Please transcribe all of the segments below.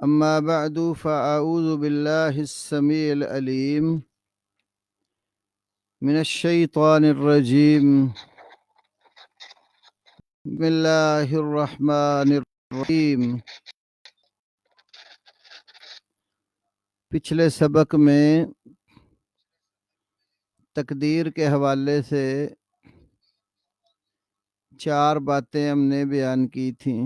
أما بعد فأعوذ بالله السميع العليم من الشيطان الرجيم. بسم الله الرحمن الرحیم. پچھلے سبق میں تقدیر کے حوالے سے 4 باتیں ہم نے بیان کی تھیں.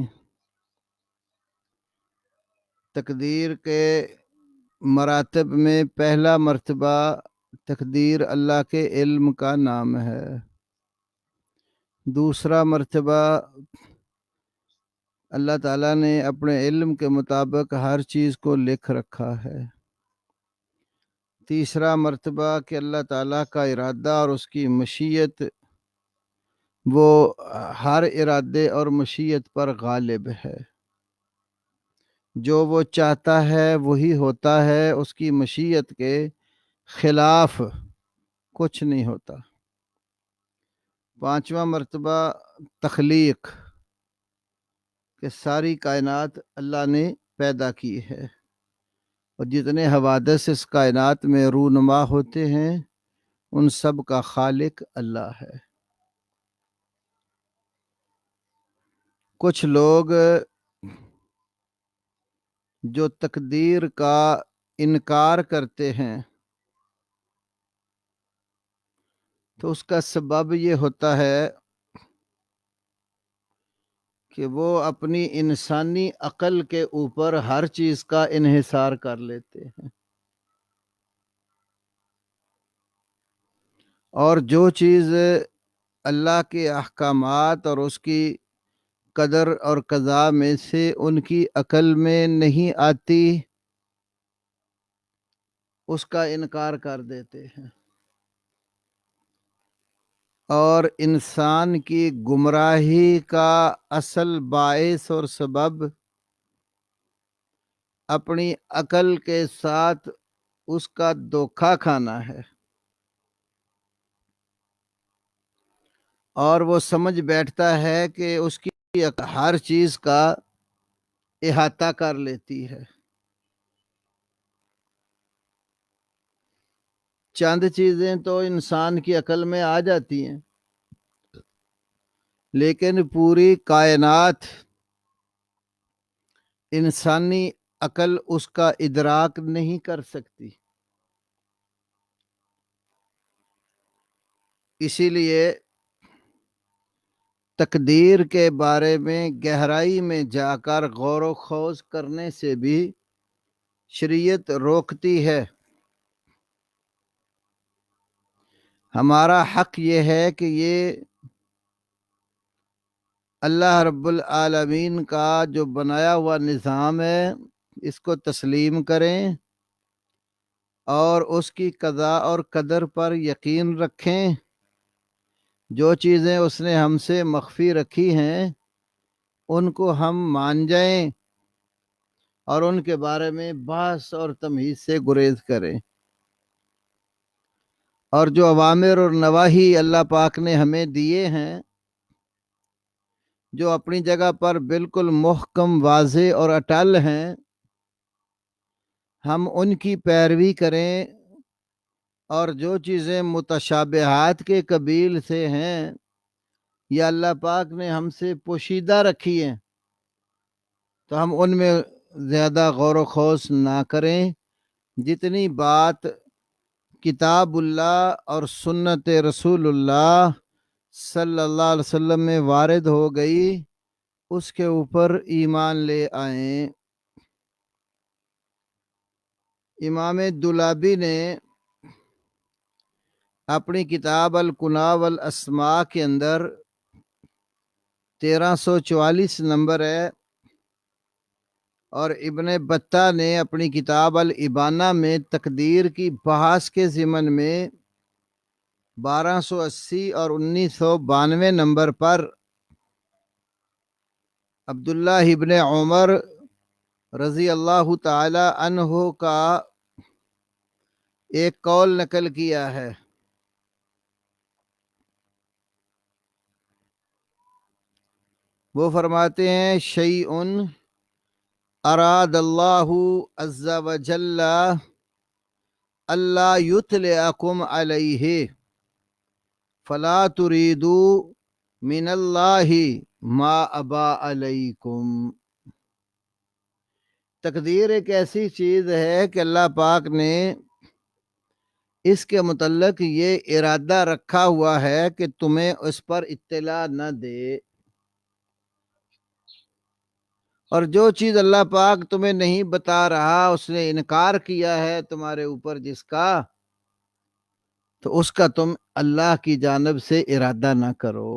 تقدیر کے مراتب میں پہلا مرتبہ تقدیر اللہ کے علم کا نام ہے. دوسرا مرتبہ اللہ تعالیٰ نے اپنے علم کے مطابق ہر چیز کو لکھ رکھا ہے. تیسرا مرتبہ کہ اللہ تعالیٰ کا ارادہ اور اس کی مشیت وہ ہر ارادے اور مشیت پر غالب ہے. جو وہ چاہتا ہے وہی ہوتا ہے، اس کی مشیت کے خلاف کچھ نہیں ہوتا. پانچواں مرتبہ تخلیق کہ ساری کائنات اللہ نے پیدا کی ہے، اور جتنے حوادث اس کائنات میں رونما ہوتے ہیں ان سب کا خالق اللہ ہے. کچھ لوگ جو تقدیر کا انکار کرتے ہیں تو اس کا سبب یہ ہوتا ہے کہ وہ اپنی انسانی عقل کے اوپر ہر چیز کا انحصار کر لیتے ہیں، اور جو چیز اللہ کے احکامات اور اس کی قدر اور قضا میں سے ان کی عقل میں نہیں آتی اس کا انکار کر دیتے ہیں. اور انسان کی گمراہی کا اصل باعث اور سبب اپنی عقل کے ساتھ اس کا دھوکہ کھانا ہے، اور وہ سمجھ بیٹھتا ہے کہ اس کی ہر چیز کا احاطہ کر لیتی ہے. چند چیزیں تو انسان کی عقل میں آ جاتی ہیں، لیکن پوری کائنات انسانی عقل اس کا ادراک نہیں کر سکتی. اسی لیے تقدیر کے بارے میں گہرائی میں جا کر غور و خوض کرنے سے بھی شریعت روکتی ہے. ہمارا حق یہ ہے کہ یہ اللہ رب العالمین کا جو بنایا ہوا نظام ہے اس کو تسلیم کریں اور اس کی قضا اور قدر پر یقین رکھیں. جو چیزیں اس نے ہم سے مخفی رکھی ہیں ان کو ہم مان جائیں اور ان کے بارے میں بحث اور تمہید سے گریز کریں. اور جو اوامر اور نواہی اللہ پاک نے ہمیں دیے ہیں جو اپنی جگہ پر بالکل محکم، واضح اور اٹل ہیں، ہم ان کی پیروی کریں. اور جو چیزیں متشابہات کے قبیل سے ہیں یا اللہ پاک نے ہم سے پوشیدہ رکھی ہیں تو ہم ان میں زیادہ غور و خوض نہ کریں. جتنی بات کتاب اللہ اور سنت رسول اللہ صلی اللہ علیہ وسلم میں وارد ہو گئی اس کے اوپر ایمان لے آئیں. امام دولابی نے اپنی کتاب الکنیٰ والاسماء کے اندر 1344 نمبر ہے، اور ابن بطہ نے اپنی کتاب الابانہ میں تقدیر کی بحث کے ضمن میں 1280 اور 1992 نمبر پر عبداللہ ابن عمر رضی اللہ تعالی عنہ کا ایک قول نقل کیا ہے. وہ فرماتے ہیں شیئن اراد اللہ عز وجل اللہ یطلعکم علیہ فلا تریدوا من اللہ ما ابا علیکم۔ تقدیر ایک ایسی چیز ہے کہ اللہ پاک نے اس کے متعلق یہ ارادہ رکھا ہوا ہے کہ تمہیں اس پر اطلاع نہ دے، اور جو چیز اللہ پاک تمہیں نہیں بتا رہا، اس نے انکار کیا ہے تمہارے اوپر جس کا، تو اس کا تم اللہ کی جانب سے ارادہ نہ کرو۔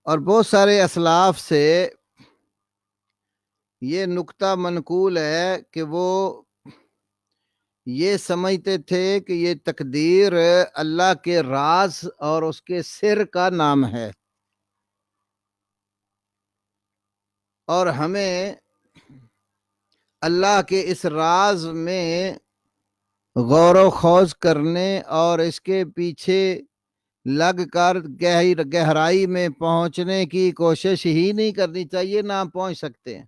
اور بہت سارے اسلاف سے یہ نکتہ منقول ہے کہ وہ یہ سمجھتے تھے کہ یہ تقدیر اللہ کے راز اور اس کے سر کا نام ہے، اور ہمیں اللہ کے اس راز میں غور و خوض کرنے اور اس کے پیچھے لگ کر گہرائی میں پہنچنے کی کوشش ہی نہیں کرنی چاہیے، نہ پہنچ سکتے ہیں۔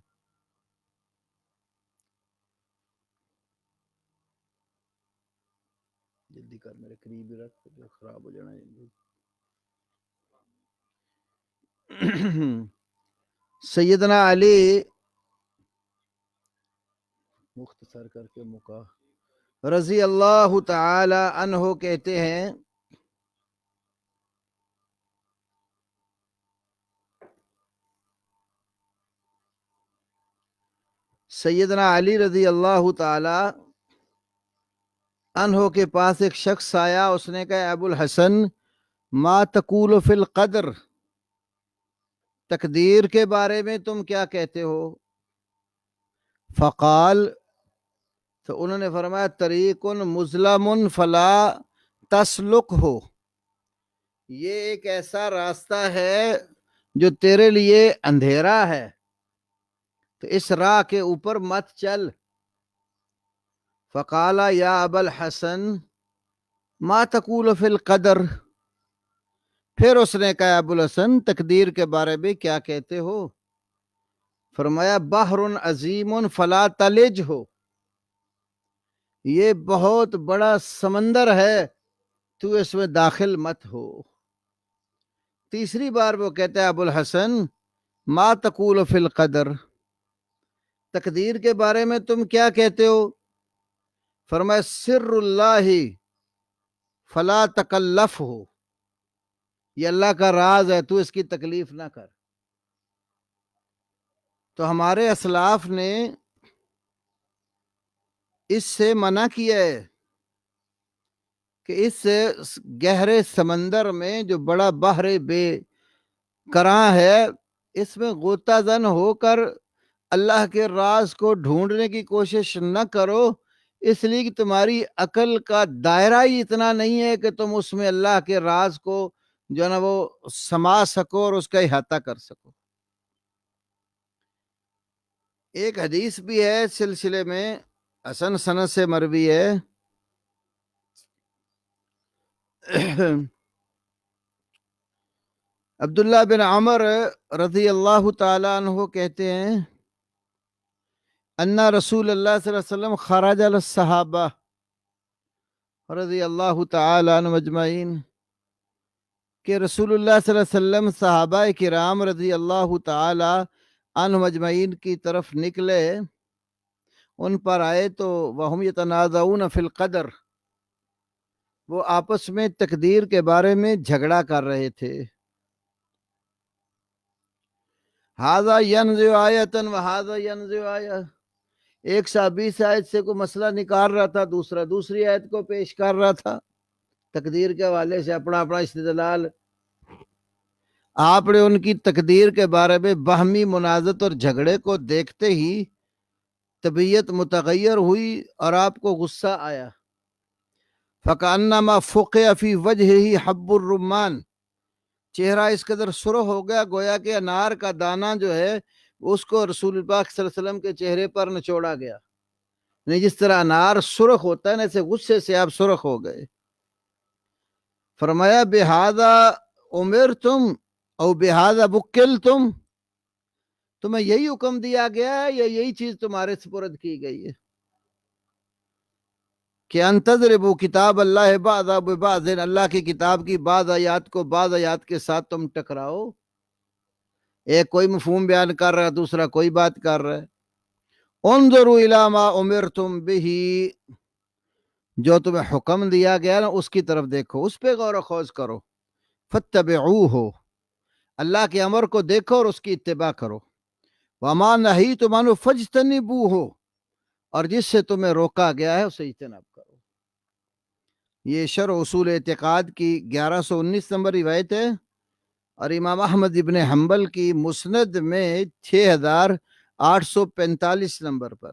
جلدی کر، میرے قریب ہی رکھ، خراب ہو جانا جلدی۔ سیدنا علی مختصر کر کے مکا رضی اللہ تعالی عنہ کہتے ہیں، سیدنا علی رضی اللہ تعالی عنہ کے پاس ایک شخص آیا، اس نے کہا ابو الحسن ما تقول فی القدر، تقدیر کے بارے میں تم کیا کہتے ہو؟ فقال، تو انہوں نے فرمایا طریق مظلم فلا تسلک ہو، یہ ایک ایسا راستہ ہے جو تیرے لیے اندھیرا ہے، تو اس راہ کے اوپر مت چل۔ فقال یا ابا الحسن ما تقول فی القدر، پھر اس نے کہا ابو الحسن تقدیر کے بارے میں کیا کہتے ہو؟ فرمایا بحر عظیم فلا تلج ہو، یہ بہت بڑا سمندر ہے، تو اس میں داخل مت ہو۔ تیسری بار وہ کہتا ہے ابو الحسن ما تقول فی القدر، تقدیر کے بارے میں تم کیا کہتے ہو؟ فرمایا سر اللہ فلا تکلف ہو، یہ اللہ کا راز ہے، تو اس کی تکلیف نہ کر۔ تو ہمارے اسلاف نے اس سے منع کیا ہے کہ اس گہرے سمندر میں جو بڑا بحر بے کراں ہے، اس میں غوطہ زن ہو کر اللہ کے راز کو ڈھونڈنے کی کوشش نہ کرو، اس لیے کہ تمہاری عقل کا دائرہ ہی اتنا نہیں ہے کہ تم اس میں اللہ کے راز کو جو ہے نا وہ سما سکو اور اس کا احاطہ کر سکو۔ ایک حدیث بھی ہے سلسلے میں، حسن سند سے مروی ہے، عبداللہ بن عمر رضی اللہ تعالی عنہ کہتے ہیں ان رسول اللہ صلی اللہ علیہ وسلم خرج علی الصحابہ رضی اللہ تعالی عنہ اجمعین، کہ رسول اللہ صلی اللہ علیہ وسلم صحابہ کرام رضی اللہ تعالی عنہ اجمعین کی طرف نکلے، ان پر آئے تو وہم یتنازعون فی القدر، وہ آپس میں تقدیر کے بارے میں جھگڑا کر رہے تھے۔ ھذا ینزع آیۃ وھذا ینزع آیۃ، ایک صحابی سے آیت سے کوئی مسئلہ نکال رہا تھا، دوسرا دوسری آیت کو پیش کر رہا تھا، تقدیر کے حوالے سے اپنا اپنا استدلال۔ آپ نے ان کی تقدیر کے بارے میں باہمی منازعت اور جھگڑے کو دیکھتے ہی طبیعت متغیر ہوئی اور آپ کو غصہ آیا۔ فَكَأَنَّمَا فُقِعَ فِي وَجْهِهِ حَبُّ الرُّمَّانِ، چہرہ اس قدر سرخ ہو گیا گویا کہ انار کا دانہ جو ہے اس کو رسول پاک صلی اللہ علیہ وسلم کے چہرے پر نچوڑا گیا، نہیں جس طرح انار سرخ ہوتا ہے نا، ایسے غصے سے آپ سرخ ہو گئے۔ فرمایا بِهَذَا أُمِرْتُمْ او بِهَذَا بُكِّلْتُمْ، تمہیں یہی حکم دیا گیا ہے یا یہی چیز تمہارے سپرد کی گئی ہے کہ انتظربوا کتاب اللہ بعض ببعض، اللہ کی کتاب کی بعض آیات کو بعض آیات کے ساتھ تم ٹکراؤ، ایک کوئی مفہوم بیان کر رہا ہے دوسرا کوئی بات کر رہا ہے۔ انظروا الی ما امرتم به، جو تمہیں حکم دیا گیا نا اس کی طرف دیکھو، اس پہ غور و خوض کرو۔ فاتبعوہ، اللہ کے امر کو دیکھو اور اس کی اتباع کرو۔ وما نہیتم عنہ فاجتنبوہ، اور جس سے تمہیں روکا گیا ہے اسے اجتناب کرو۔ یہ شرح اصول اعتقاد کی 1119 نمبر روایت ہے، اور امام احمد ابن حنبل کی مسند میں 6845 نمبر پر،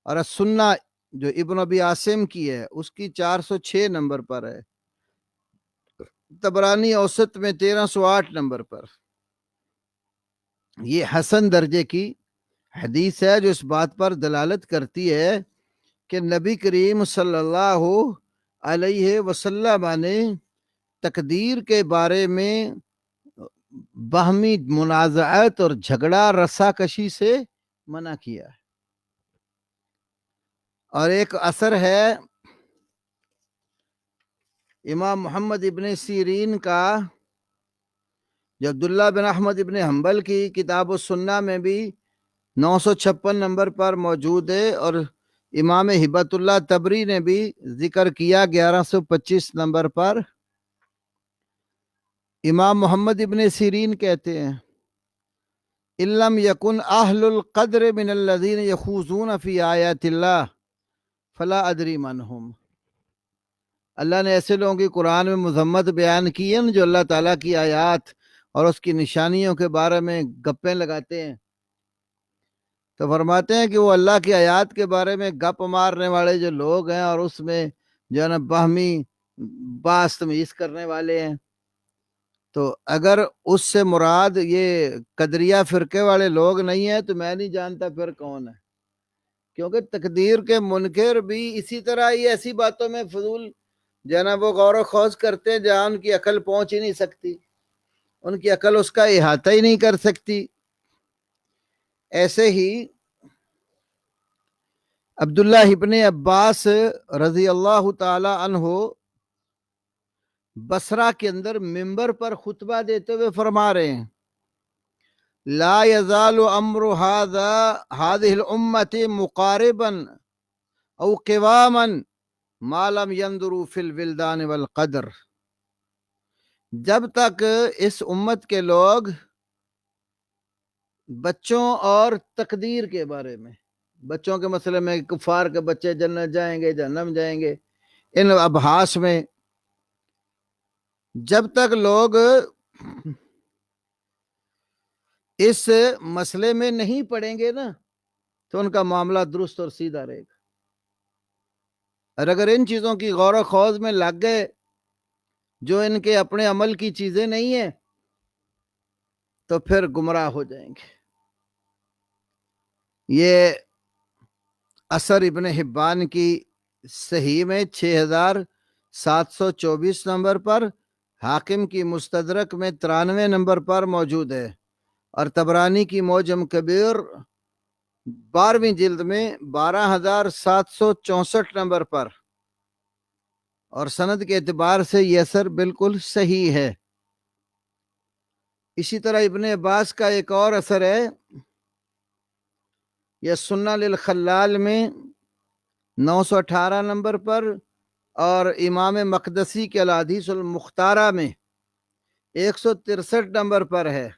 اور السنہ جو ابن ابی عاصم کی ہے اس کی 406 نمبر پر ہے، طبرانی اوسط میں 1308 نمبر پر۔ یہ حسن درجے کی حدیث ہے جو اس بات پر دلالت کرتی ہے کہ نبی کریم صلی اللہ علیہ وسلم نے تقدیر کے بارے میں باہمی منازعات اور جھگڑا رسا کشی سے منع کیا ہے۔ اور ایک اثر ہے امام محمد ابن سیرین کا جو عبداللہ بن احمد ابن حنبل کی کتاب السنہ میں بھی 956 نمبر پر موجود ہے، اور امام ہبت اللہ تبری نے بھی ذکر کیا 1125 نمبر پر۔ امام محمد ابن سیرین کہتے ہیں ان لم یکن اہل القدر من الذین یخوضون فی آیات اللہ فلا ادری من ہم۔ اللہ نے ایسے لوگوں کی قرآن میں مذمت بیان کی ہے جو اللہ تعالیٰ کی آیات اور اس کی نشانیوں کے بارے میں گپیں لگاتے ہیں، تو فرماتے ہیں کہ وہ اللہ کی آیات کے بارے میں گپ مارنے والے جو لوگ ہیں اور اس میں جو ہے نا باہمی باس تمیز کرنے والے ہیں، تو اگر اس سے مراد یہ قدریہ فرقے والے لوگ نہیں ہیں تو میں نہیں جانتا پھر کون ہے، کیونکہ تقدیر کے منکر بھی اسی طرح ہی ایسی باتوں میں فضول جو ہے نا وہ غور و خوض کرتے ہیں جہاں ان کی عقل پہنچ ہی نہیں سکتی، ان کی عقل اس کا احاطہ ہی نہیں کر سکتی۔ ایسے ہی عبداللہ ابن عباس رضی اللہ تعالی عنہ بصرہ کے اندر منبر پر خطبہ دیتے ہوئے فرما رہے ہیں لا یزال امر هذه الامة مقاربا او قواما ما لم ينظروا في الولدان والقدر، جب تک اس امت کے لوگ بچوں اور تقدیر کے بارے میں، بچوں کے مسئلے میں کفار کے بچے جنت جائیں گے جہنم جائیں گے، ان ابحاث میں جب تک لوگ اس مسئلے میں نہیں پڑیں گے نا تو ان کا معاملہ درست اور سیدھا رہے گا، اور اگر ان چیزوں کی غور و خوض میں لگ گئے جو ان کے اپنے عمل کی چیزیں نہیں ہیں تو پھر گمراہ ہو جائیں گے۔ یہ اثر ابن حبان کی صحیح میں 6724 نمبر پر، حاکم کی مستدرک میں 93 نمبر پر موجود ہے، اور طبرانی کی معجم کبیر 12ویں جلد میں 12764 نمبر پر، اور سند کے اعتبار سے یہ اثر بالکل صحیح ہے۔ اسی طرح ابن عباس کا ایک اور اثر ہے، یہ سنہ للخلال میں 918 نمبر پر، اور امام مقدسی کے الاحادیث المختارہ میں 163 نمبر پر ہے۔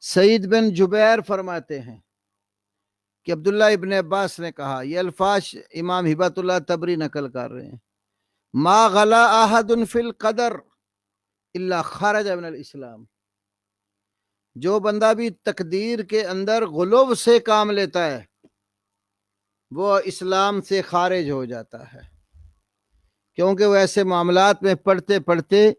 سعید بن جبیر فرماتے ہیں کہ عبداللہ ابن عباس نے کہا، یہ الفاظ امام ہبت اللہ تبری نقل کر رہے ہیں، ما غلا احد فی القدر الا خرج من الاسلام، جو بندہ بھی تقدیر کے اندر غلو سے کام لیتا ہے وہ اسلام سے خارج ہو جاتا ہے، کیونکہ وہ ایسے معاملات میں پڑھتے پڑھتے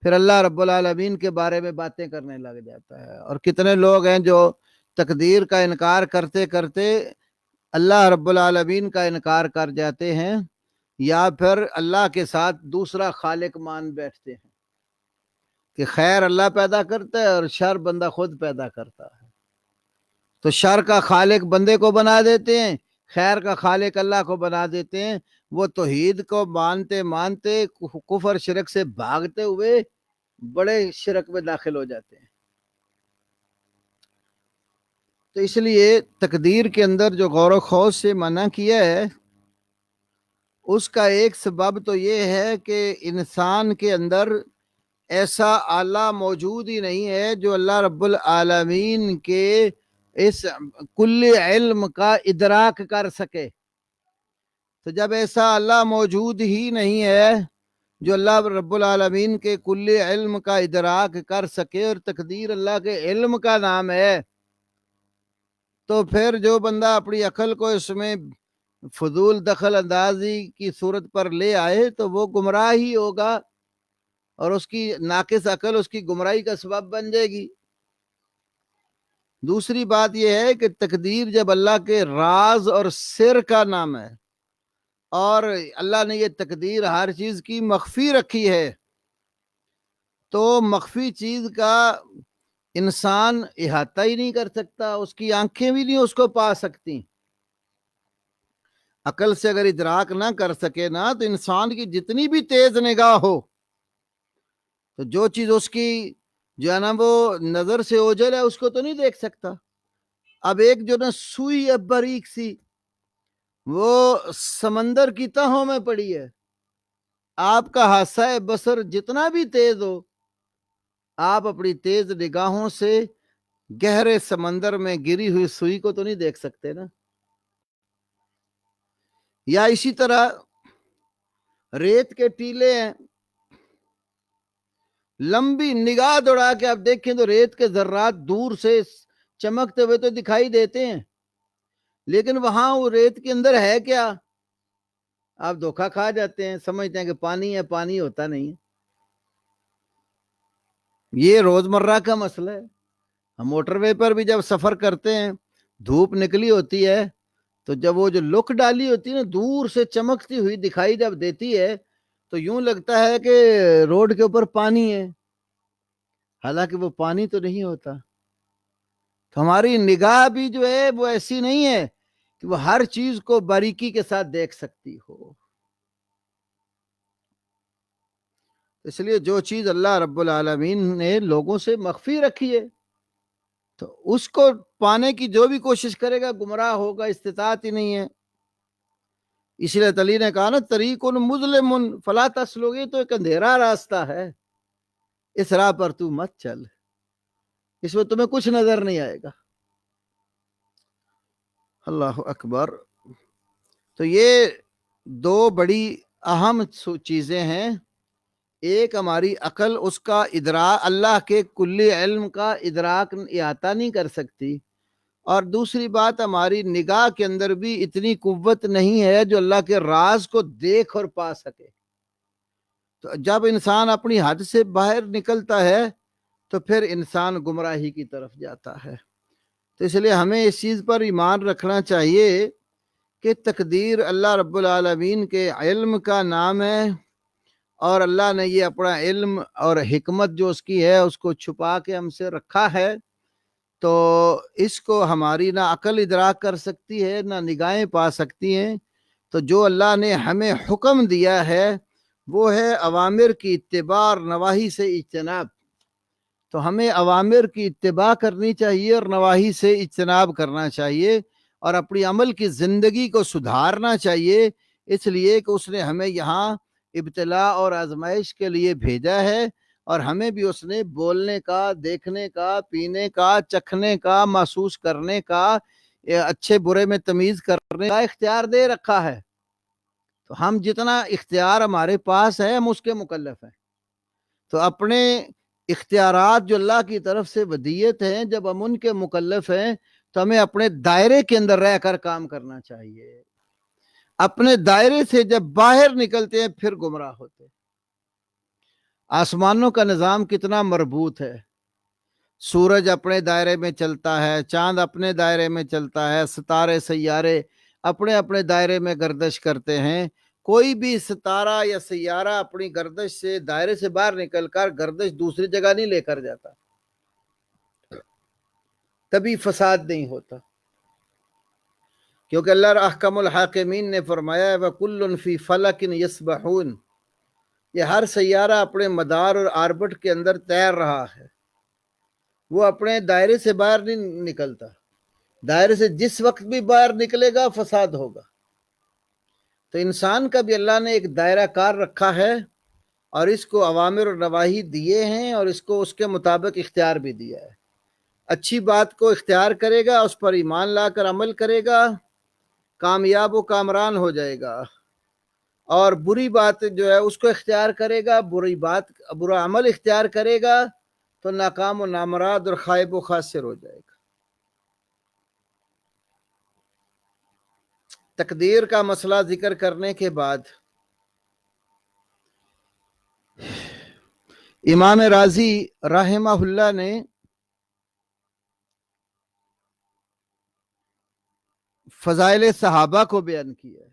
پھر اللہ رب العالمین کے بارے میں باتیں کرنے لگ جاتا ہے۔ اور کتنے لوگ ہیں جو تقدیر کا انکار کرتے کرتے اللہ رب العالمین کا انکار کر جاتے ہیں، یا پھر اللہ کے ساتھ دوسرا خالق مان بیٹھتے ہیں کہ خیر اللہ پیدا کرتا ہے اور شر بندہ خود پیدا کرتا ہے۔ تو شر کا خالق بندے کو بنا دیتے ہیں، خیر کا خالق اللہ کو بنا دیتے ہیں۔ وہ توحید کو مانتے مانتے کفر شرک سے بھاگتے ہوئے بڑے شرک میں داخل ہو جاتے ہیں۔ تو اس لیے تقدیر کے اندر جو غور و خوض سے منع کیا ہے، اس کا ایک سبب تو یہ ہے کہ انسان کے اندر ایسا آلہ موجود ہی نہیں ہے جو اللہ رب العالمین کے اس کل علم کا ادراک کر سکے۔ تو جب ایسا اللہ موجود ہی نہیں ہے جو اللہ رب العالمین کے کل علم کا ادراک کر سکے، اور تقدیر اللہ کے علم کا نام ہے، تو پھر جو بندہ اپنی عقل کو اس میں فضول دخل اندازی کی صورت پر لے آئے تو وہ گمراہ ہی ہوگا، اور اس کی ناقص عقل اس کی گمراہی کا سبب بن جائے گی۔ دوسری بات یہ ہے کہ تقدیر جب اللہ کے راز اور سر کا نام ہے، اور اللہ نے یہ تقدیر ہر چیز کی مخفی رکھی ہے، تو مخفی چیز کا انسان احاطہ ہی نہیں کر سکتا، اس کی آنکھیں بھی نہیں اس کو پا سکتی۔ عقل سے اگر ادراک نہ کر سکے نا، تو انسان کی جتنی بھی تیز نگاہ ہو، تو جو چیز اس کی جو ہے نا وہ نظر سے اوجھل ہے، اس کو تو نہیں دیکھ سکتا۔ اب ایک جو نا سوئی ہے باریک سی، وہ سمندر کی تہوں میں پڑی ہے، آپ کا حاسہ بصر جتنا بھی تیز ہو، آپ اپنی تیز نگاہوں سے گہرے سمندر میں گری ہوئی سوئی کو تو نہیں دیکھ سکتے نا۔ یا اسی طرح ریت کے ٹیلے ہیں، لمبی نگاہ دوڑا کے آپ دیکھیں تو ریت کے ذرات دور سے چمکتے ہوئے تو دکھائی دیتے ہیں، لیکن وہاں وہ ریت کے اندر ہے کیا، آپ دھوکہ کھا جاتے ہیں، سمجھتے ہیں کہ پانی ہے، پانی ہوتا نہیں ہے۔ یہ روزمرہ کا مسئلہ ہے۔ ہم موٹر وے پر بھی جب سفر کرتے ہیں، دھوپ نکلی ہوتی ہے، تو جب وہ جو لک ڈالی ہوتی ہے نا، دور سے چمکتی ہوئی دکھائی جب دیتی ہے، تو یوں لگتا ہے کہ روڈ کے اوپر پانی ہے، حالانکہ وہ پانی تو نہیں ہوتا۔ تو ہماری نگاہ بھی جو ہے وہ ایسی نہیں ہے کہ وہ ہر چیز کو باریکی کے ساتھ دیکھ سکتی ہو۔ اس لیے جو چیز اللہ رب العالمین نے لوگوں سے مخفی رکھی ہے، تو اس کو پانے کی جو بھی کوشش کرے گا گمراہ ہوگا، استطاعت ہی نہیں ہے۔ اس لیے تعالی نے کہا نا، طریق مظلم فلا تسلک، تو ایک اندھیرا راستہ ہے، اس راہ پر تو مت چل، اس میں تمہیں کچھ نظر نہیں آئے گا۔ اللہ اکبر۔ تو یہ دو بڑی اہم چیزیں ہیں، ایک ہماری عقل اس کا ادراک، اللہ کے کلی علم کا ادراک احاطہ نہیں کر سکتی، اور دوسری بات ہماری نگاہ کے اندر بھی اتنی قوت نہیں ہے جو اللہ کے راز کو دیکھ اور پا سکے۔ تو جب انسان اپنی حد سے باہر نکلتا ہے تو پھر انسان گمراہی کی طرف جاتا ہے۔ تو اس لیے ہمیں اس چیز پر ایمان رکھنا چاہیے کہ تقدیر اللہ رب العالمین کے علم کا نام ہے، اور اللہ نے یہ اپنا علم اور حکمت جو اس کی ہے اس کو چھپا کے ہم سے رکھا ہے، تو اس کو ہماری نہ عقل ادراک کر سکتی ہے، نہ نگاہیں پا سکتی ہیں۔ تو جو اللہ نے ہمیں حکم دیا ہے وہ ہے اوامر کی اتباع اور نواہی سے اجتناب۔ تو ہمیں اوامر کی اتباع کرنی چاہیے اور نواہی سے اجتناب کرنا چاہیے، اور اپنی عمل کی زندگی کو سدھارنا چاہیے، اس لیے کہ اس نے ہمیں یہاں ابتلاء اور آزمائش کے لیے بھیجا ہے، اور ہمیں بھی اس نے بولنے کا، دیکھنے کا، پینے کا، چکھنے کا، محسوس کرنے کا، اچھے برے میں تمیز کرنے کا اختیار دے رکھا ہے۔ تو ہم جتنا اختیار ہمارے پاس ہے ہم اس کے مکلف ہیں۔ تو اپنے اختیارات جو اللہ کی طرف سے ودیت ہیں، جب ہم ان کے مکلف ہیں تو ہمیں اپنے دائرے کے اندر رہ کر کام کرنا چاہیے۔ اپنے دائرے سے جب باہر نکلتے ہیں پھر گمراہ ہوتے ہیں۔ آسمانوں کا نظام کتنا مربوط ہے، سورج اپنے دائرے میں چلتا ہے، چاند اپنے دائرے میں چلتا ہے، ستارے سیارے اپنے اپنے دائرے میں گردش کرتے ہیں۔ کوئی بھی ستارہ یا سیارہ اپنی گردش سے، دائرے سے باہر نکل کر گردش دوسری جگہ نہیں لے کر جاتا۔ تبھی فساد نہیں ہوتا، کیونکہ اللہ احکم الحاکمین نے فرمایا ہے وَكُلٌّ فِي فَلَكٍ يَسْبَحُونَ، یہ ہر سیارہ اپنے مدار اور آربٹ کے اندر تیر رہا ہے، وہ اپنے دائرے سے باہر نہیں نکلتا، دائرے سے جس وقت بھی باہر نکلے گا فساد ہوگا۔ تو انسان کا بھی اللہ نے ایک دائرہ کار رکھا ہے، اور اس کو اوامر اور نواہی دیے ہیں، اور اس کو اس کے مطابق اختیار بھی دیا ہے۔ اچھی بات کو اختیار کرے گا، اس پر ایمان لا کر عمل کرے گا، کامیاب و کامران ہو جائے گا، اور بری بات جو ہے اس کو اختیار کرے گا، برا عمل اختیار کرے گا تو ناکام و نامراد اور خائب و خاسر ہو جائے گا۔ تقدیر کا مسئلہ ذکر کرنے کے بعد امام رازی رحمہ اللہ نے فضائل صحابہ کو بیان کیا ہے،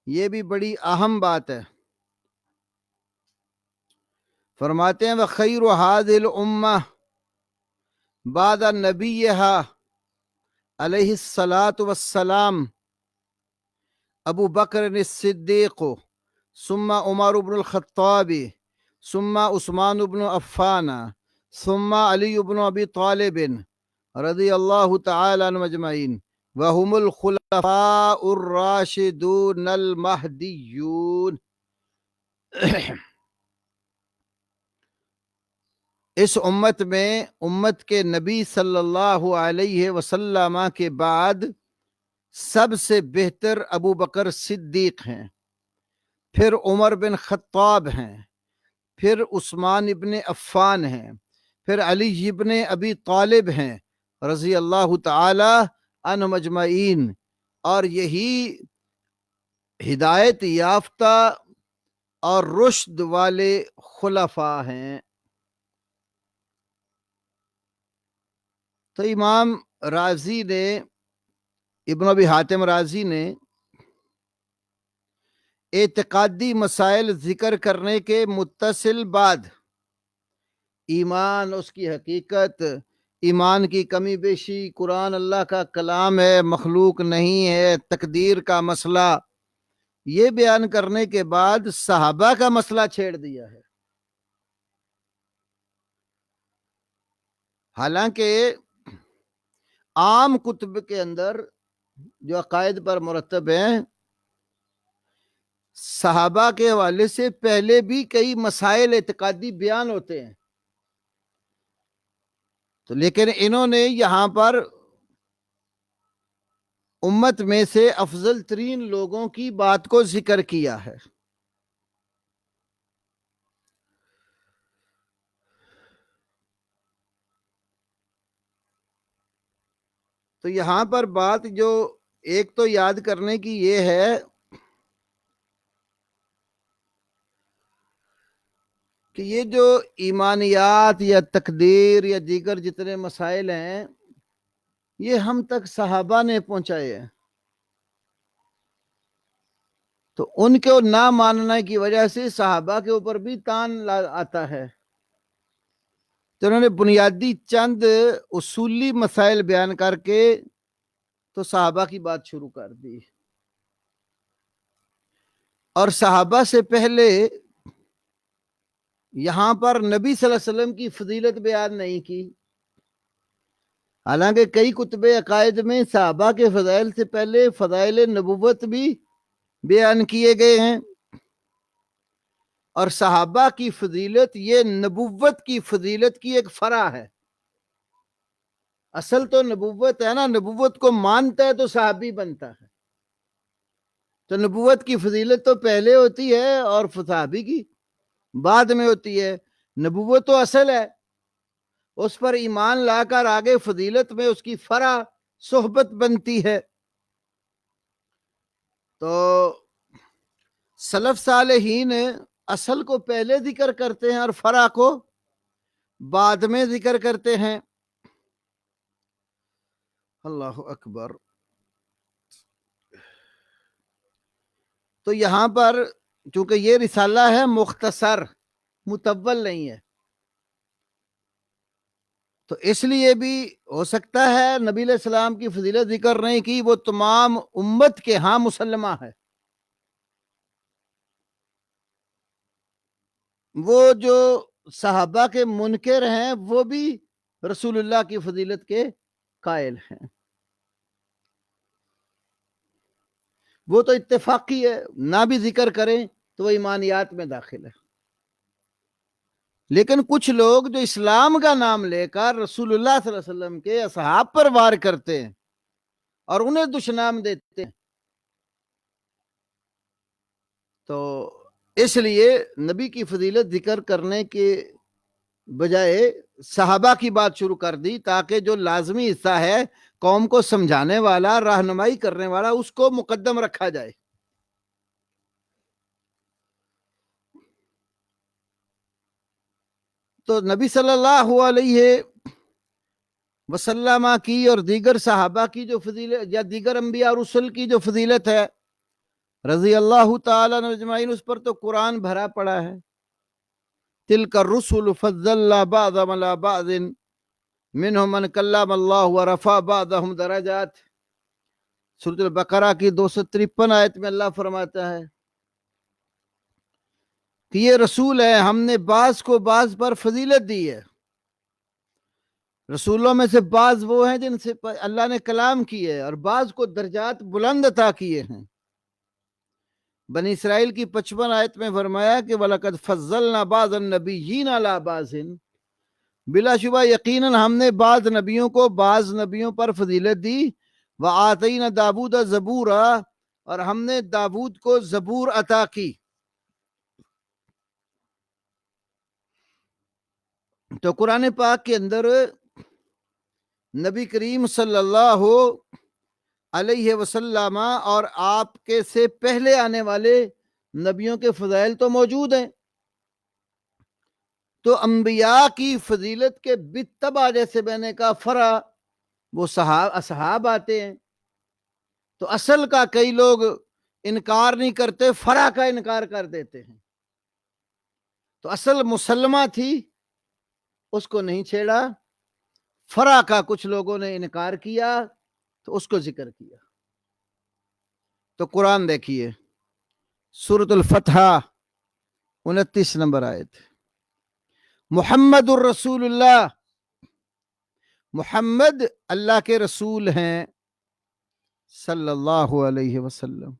یہ بھی بڑی اہم بات ہے۔ فرماتے ہیں وَخَيْرُ هَذِهِ الْأُمَّةِ بَعْدَ نَبِيِّهَا علیہ الصلاۃ والسلام ابو بکر الصدیق ثم عمر بن الخطاب ثم عثمان بن عفان ثم علی بن ابی طالب رضی اللہ تعالی عنہم اجمعین وهم الخلفاء الراشدون المہدیون۔ اس امت میں امت کے نبی صلی اللہ علیہ وسلم کے بعد سب سے بہتر ابو بکر صدیق ہیں، پھر عمر بن خطاب ہیں، پھر عثمان ابن عفان ہیں، پھر علی ابن ابی طالب ہیں رضی اللہ تعالی عنہم اجمعین، اور یہی ہدایت یافتہ اور رشد والے خلفاء ہیں۔ تو امام رازی نے، ابن ابی حاتم رازی نے اعتقادی مسائل ذکر کرنے کے متصل بعد ایمان، اس کی حقیقت، ایمان کی کمی بیشی، قرآن اللہ کا کلام ہے مخلوق نہیں ہے، تقدیر کا مسئلہ، یہ بیان کرنے کے بعد صحابہ کا مسئلہ چھیڑ دیا ہے۔ حالانکہ عام کتب کے اندر جو عقائد پر مرتب ہیں، صحابہ کے حوالے سے پہلے بھی کئی مسائل اعتقادی بیان ہوتے ہیں، تو لیکن انہوں نے یہاں پر امت میں سے افضل ترین لوگوں کی بات کو ذکر کیا ہے۔ تو یہاں پر بات جو ایک تو یاد کرنے کی یہ ہے کہ یہ جو ایمانیات یا تقدیر یا دیگر جتنے مسائل ہیں، یہ ہم تک صحابہ نے پہنچائے ہیں، تو ان کو نہ ماننے کی وجہ سے صحابہ کے اوپر بھی تان آتا ہے۔ تو انہوں نے بنیادی چند اصولی مسائل بیان کر کے تو صحابہ کی بات شروع کر دی، اور صحابہ سے پہلے یہاں پر نبی صلی اللہ علیہ وسلم کی فضیلت بیان نہیں کی، حالانکہ کئی کتب عقائد میں صحابہ کے فضائل سے پہلے فضائل نبوت بھی بیان کیے گئے ہیں، اور صحابہ کی فضیلت یہ نبوت کی فضیلت کی ایک فرع ہے۔ اصل تو نبوت ہے نا، نبوت کو مانتا ہے تو صحابی بنتا ہے، تو نبوت کی فضیلت تو پہلے ہوتی ہے اور صحابی کی بعد میں ہوتی ہے۔ نبوت تو اصل ہے، اس پر ایمان لا کر آگے فضیلت میں اس کی فرع صحبت بنتی ہے۔ تو سلف صالحین اصل کو پہلے ذکر کرتے ہیں اور فرع کو بعد میں ذکر کرتے ہیں۔ اللہ اکبر۔ تو یہاں پر چونکہ یہ رسالہ ہے مختصر، مطول نہیں ہے، تو اس لیے بھی ہو سکتا ہے نبی علیہ السلام کی فضیلت ذکر نہیں کی، وہ تمام امت کے ہاں مسلمہ ہے. وہ جو صحابہ کے منکر ہیں وہ بھی رسول اللہ کی فضیلت کے قائل ہیں. وہ تو اتفاقی ہے، نہ بھی ذکر کریں تو وہ ایمانیات میں داخل ہے. لیکن کچھ لوگ جو اسلام کا نام لے کر رسول اللہ صلی اللہ علیہ وسلم کے اصحاب پر وار کرتے ہیں اور انہیں دشنام دیتے ہیں، تو اس لیے نبی کی فضیلت ذکر کرنے کے بجائے صحابہ کی بات شروع کر دی، تاکہ جو لازمی حصہ ہے قوم کو سمجھانے والا، رہنمائی کرنے والا، اس کو مقدم رکھا جائے. تو نبی صلی اللہ علیہ وسلم کی اور دیگر صحابہ کی جو فضیلت، یا دیگر انبیاء اور رسل کی جو فضیلت ہے رضی اللہ تعالیٰ اجمعین، اس پر تو قرآن بھرا پڑا ہے. تلک الرسل فضلنا بعضهم على بعض منهم من کلم اللہ ورفع بعضهم درجات. سورۃ البقرہ کی 253 آیت میں اللہ فرماتا ہے کہ یہ رسول ہے، ہم نے بعض کو بعض پر فضیلت دی ہے. رسولوں میں سے بعض وہ ہیں جن سے اللہ نے کلام کیے ہے، اور بعض کو درجات بلند عطا کیے ہیں. بنی اسرائیل کی 55 آیت میں فرمایا کہ وَلَقَدْ فَضَّلْنَا بَعْضَ النَّبِيِّينَ عَلَىٰ بَعْضٍ، بلا شبہ یقیناً ہم نے بعض نبیوں کو بعض نبیوں پر فضیلت دی. وَآتَيْنَا دَاوُودَ زَبُورًا، اور ہم نے داود کو زبور عطا کی. تو قرآن پاک کے اندر نبی کریم صلی اللہ علیہ وسلم اور آپ کے سے پہلے آنے والے نبیوں کے فضائل تو موجود ہیں. تو انبیاء کی فضیلت کے بالتبع، جیسے میں نے کہا، فرع وہ اصحاب آتے ہیں. تو اصل کا کئی لوگ انکار نہیں کرتے، فرع کا انکار کر دیتے ہیں. تو اصل مسلمہ تھی، اس کو نہیں چھیڑا. فرع کا کچھ لوگوں نے انکار کیا تو اس کو ذکر کیا. تو قرآن دیکھیے، سورۃ الفتح 29 نمبر آیت. محمد الرسول اللہ، محمد اللہ کے رسول ہیں صلی اللہ علیہ وسلم.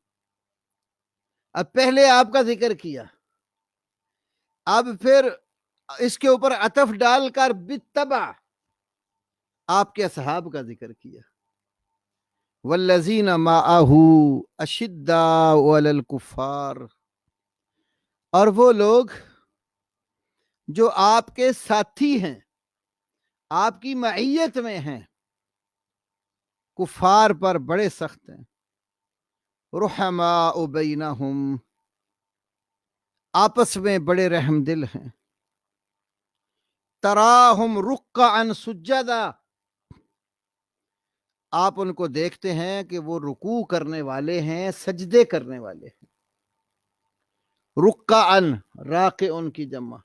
اب پہلے آپ کا ذکر کیا، اب پھر اس کے اوپر عطف ڈال کر بالتبع آپ کے اصحاب کا ذکر کیا. والذین معہ اشداء علی الکفار، اور وہ لوگ جو آپ کے ساتھی ہیں، آپ کی معیت میں ہیں، کفار پر بڑے سخت ہیں. رحماء بینہم، آپس میں بڑے رحم دل ہیں. تراہم رکعا سجدا، آپ ان کو دیکھتے ہیں کہ وہ رکوع کرنے والے ہیں، سجدے کرنے والے ہیں. رکعا، راکعن کی جمع،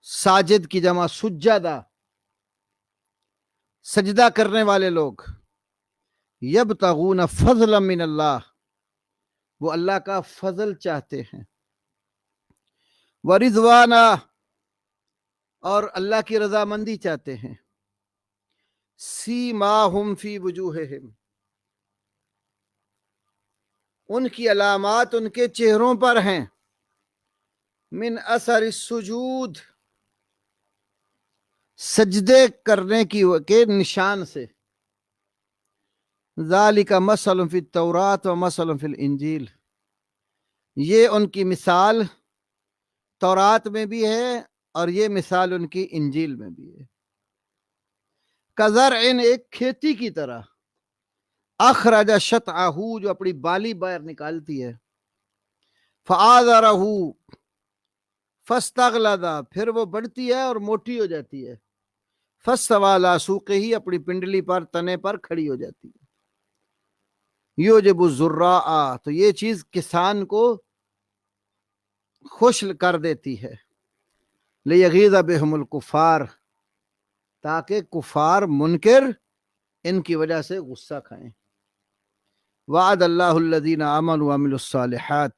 ساجد کی جمع سجدہ، سجدہ کرنے والے لوگ. یبتغون فضلا من اللہ، وہ اللہ کا فضل چاہتے ہیں. ورضوانا، اور اللہ کی رضامندی چاہتے ہیں. سیماہم فی وجوہہم، ان کی علامات ان کے چہروں پر ہیں. من اثر السجود، سجدے کرنے کے نشان سے. ذالک مثل فی التوراۃ و مثل فی الانجیل، یہ ان کی مثال تورات میں بھی ہے اور یہ مثال ان کی انجیل میں بھی ہے. کزرع، ایک کھیتی کی طرح. اخرج شطعہ، جو اپنی بالی باہر نکالتی ہے. فآذرہ، فاستغلظ، پھر وہ بڑھتی ہے اور موٹی ہو جاتی ہے. فاستوی علی سوقہ، اپنی پنڈلی پر، تنے پر کھڑی ہو جاتی ہے. یعجب الزراء، تو یہ چیز کسان کو خوش کر دیتی ہے. لیغیظ بہم الکفار، تاکہ کفار منکر ان کی وجہ سے غصہ کھائیں۔ وعد اللہ الذین آمنوا وعملوا الصالحات،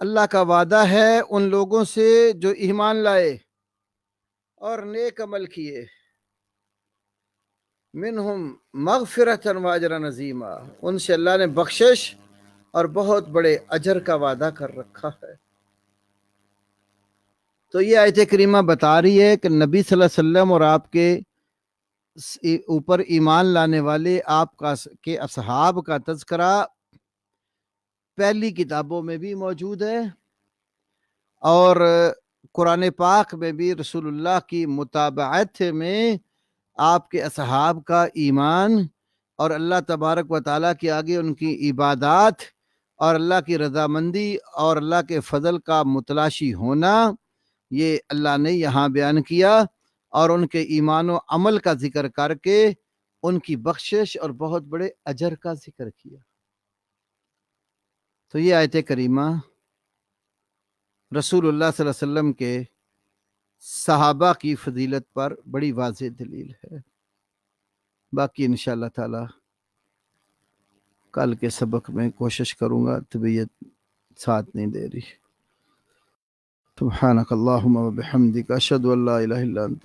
اللہ کا وعدہ ہے ان لوگوں سے جو ایمان لائے اور نیک عمل کیے، منہم مغفرۃ واجرا عظیما، ان سے اللہ نے بخشش اور بہت بڑے اجر کا وعدہ کر رکھا ہے۔ تو یہ آیت کریمہ بتا رہی ہے کہ نبی صلی اللہ علیہ وسلم اور آپ کے اوپر ایمان لانے والے آپ کے اصحاب کا تذکرہ پہلی کتابوں میں بھی موجود ہے، اور قرآن پاک میں بھی رسول اللہ کی متابعت میں آپ کے اصحاب کا ایمان اور اللہ تبارک و تعالیٰ کے آگے ان کی عبادات اور اللہ کی رضامندی اور اللہ کے فضل کا متلاشی ہونا، یہ اللہ نے یہاں بیان کیا، اور ان کے ایمان و عمل کا ذکر کر کے ان کی بخشش اور بہت بڑے اجر کا ذکر کیا۔ تو یہ آیت کریمہ رسول اللہ صلی اللہ علیہ وسلم کے صحابہ کی فضیلت پر بڑی واضح دلیل ہے۔ باقی انشاءاللہ تعالی کل کے سبق میں کوشش کروں گا، طبیعت ساتھ نہیں دے رہی۔ سبحانک اللہم و بحمدک، اشہد ان لا الہ الا انت